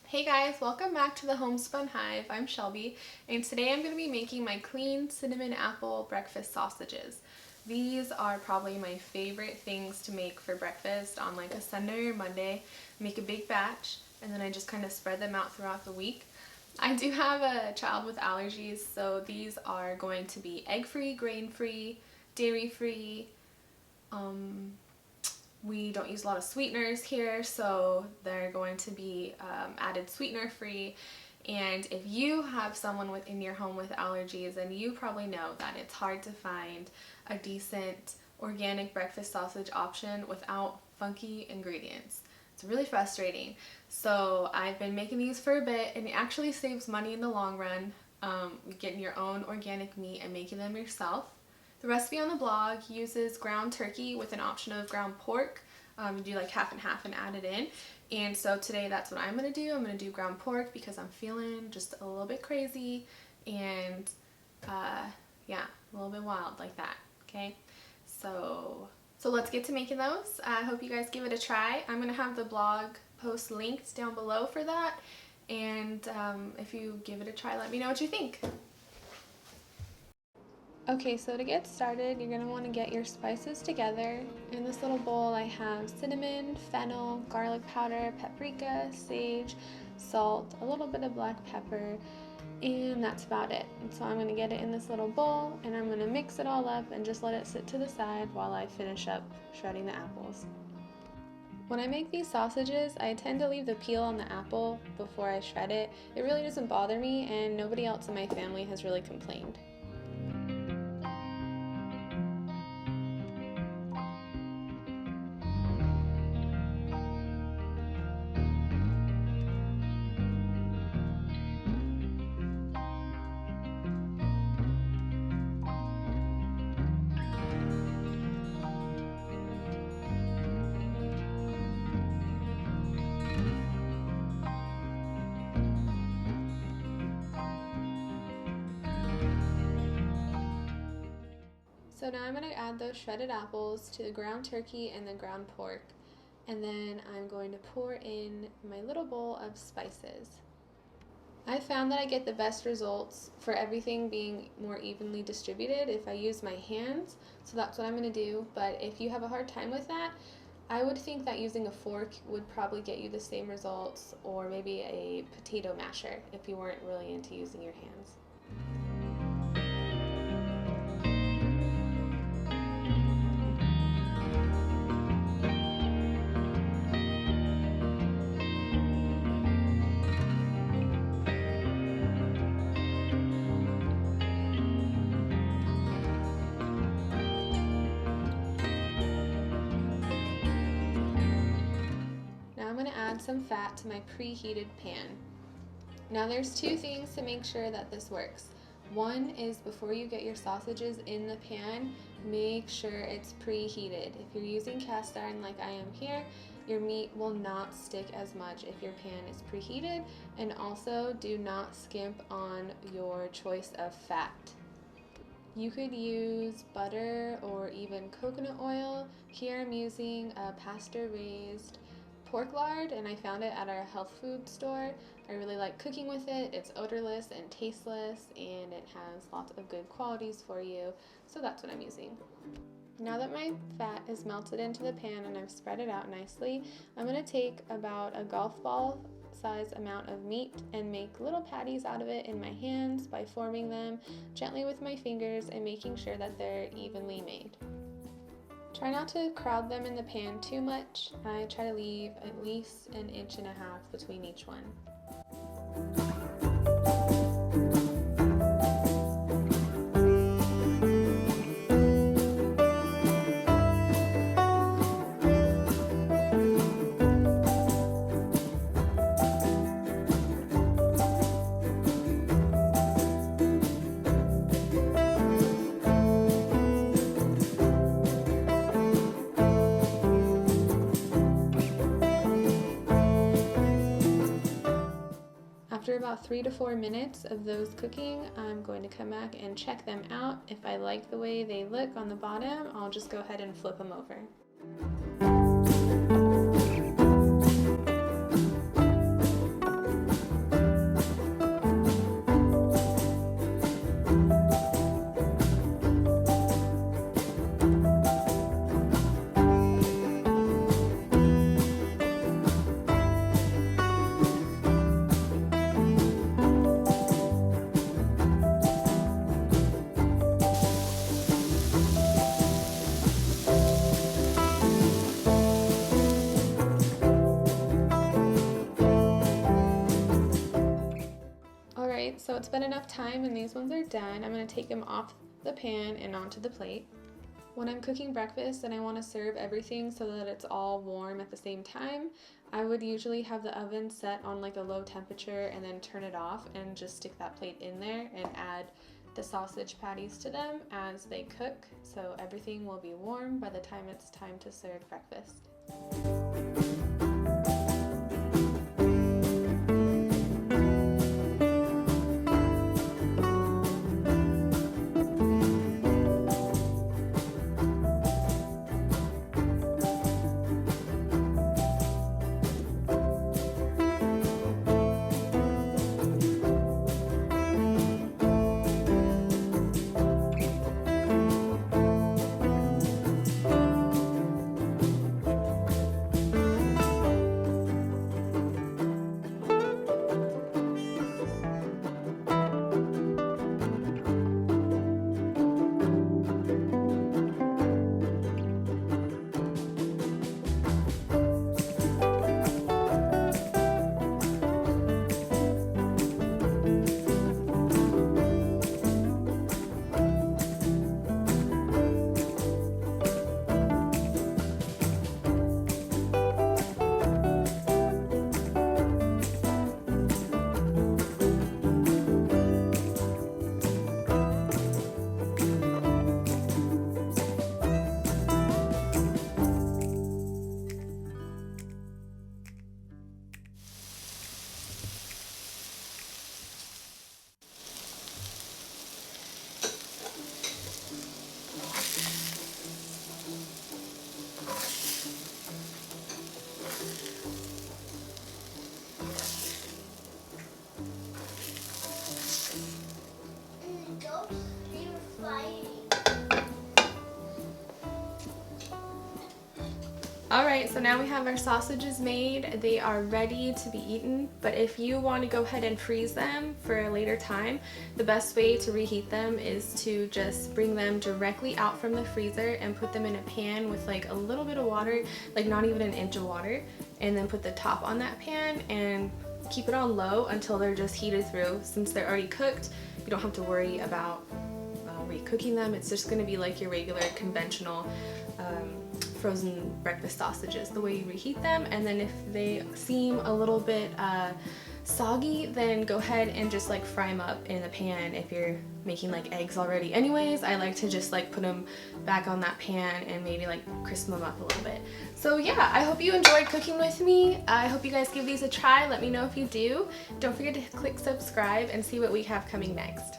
Hey guys, welcome back to the Homespun Hive. I'm Shelby, and today I'm going to be making my clean cinnamon apple breakfast sausages. These are probably my favorite things to make for breakfast on like a Sunday or Monday. Make a big batch, and then I just kind of spread them out throughout the week. I do have a child with allergies, so these are going to be egg-free, grain-free, dairy-free. We don't use a lot of sweeteners here, so they're going to be added sweetener free. And if you have someone in your home with allergies, then you probably know that it's hard to find a decent organic breakfast sausage option without funky ingredients. It's really frustrating. So I've been making these for a bit, and it actually saves money in the long run, getting your own organic meat and making them yourself. The recipe on the blog uses ground turkey with an option of ground pork. You do like half and half and add it in. And so today that's what I'm going to do. I'm going to do ground pork because I'm feeling just a little bit crazy and yeah, a little bit wild like that. Okay, so let's get to making those. I hope you guys give it a try. I'm going to have the blog post linked down below for that. And if you give it a try, let me know what you think. Okay, so to get started, you're going to want to get your spices together. In this little bowl I have cinnamon, fennel, garlic powder, paprika, sage, salt, a little bit of black pepper, and that's about it. And so I'm going to get it in this little bowl, and I'm going to mix it all up and just let it sit to the side while I finish up shredding the apples. When I make these sausages, I tend to leave the peel on the apple before I shred it. It really doesn't bother me, and nobody else in my family has really complained. So now I'm going to add those shredded apples to the ground turkey and the ground pork, and then I'm going to pour in my little bowl of spices. I found that I get the best results for everything being more evenly distributed if I use my hands, so that's what I'm going to do. But if you have a hard time with that, I would think that using a fork would probably get you the same results, or maybe a potato masher if you weren't really into using your hands. I'm going to add some fat to my preheated pan. Now there's two things to make sure that this works. One is before you get your sausages in the pan, make sure it's preheated. If you're using cast iron like I am here, your meat will not stick as much if your pan is preheated, and also do not skimp on your choice of fat. You could use butter or even coconut oil. Here I'm using a pasture-raised pork lard, and I found it at our health food store. I really like cooking with it. It's odorless and tasteless, and it has lots of good qualities for you, so that's what I'm using. Now that my fat is melted into the pan and I've spread it out nicely, I'm going to take about a golf ball size amount of meat and make little patties out of it in my hands by forming them gently with my fingers and making sure that they're evenly made. Try not to crowd them in the pan too much. I try to leave at least 1.5 inches between each one. After about 3 to 4 minutes of those cooking, I'm going to come back and check them out. If I like the way they look on the bottom, I'll just go ahead and flip them over. it's been enough time and these ones are done. I'm going to take them off the pan and onto the plate. When I'm cooking breakfast and I want to serve everything so that it's all warm at the same time, I would usually have the oven set on like a low temperature and then turn it off and just stick that plate in there and add the sausage patties to them as they cook, so everything will be warm by the time it's time to serve breakfast. Alright, so now we have our sausages made. They are ready to be eaten, but if you want to go ahead and freeze them for a later time, the best way to reheat them is to just bring them directly out from the freezer and put them in a pan with like a little bit of water, like not even an inch of water, and then put the top on that pan and keep it on low until they're just heated through. Since they're already cooked, you don't have to worry about recooking them. It's just going to be like your regular conventional frozen breakfast sausages, the way you reheat them. And then if they seem a little bit soggy, then go ahead and just like fry them up in the pan. If you're making like eggs already anyways, I like to just like put them back on that pan and maybe like crisp them up a little bit. So yeah, I hope you enjoyed cooking with me. I hope you guys give these a try. Let me know if you do. Don't forget to click subscribe and see what we have coming next.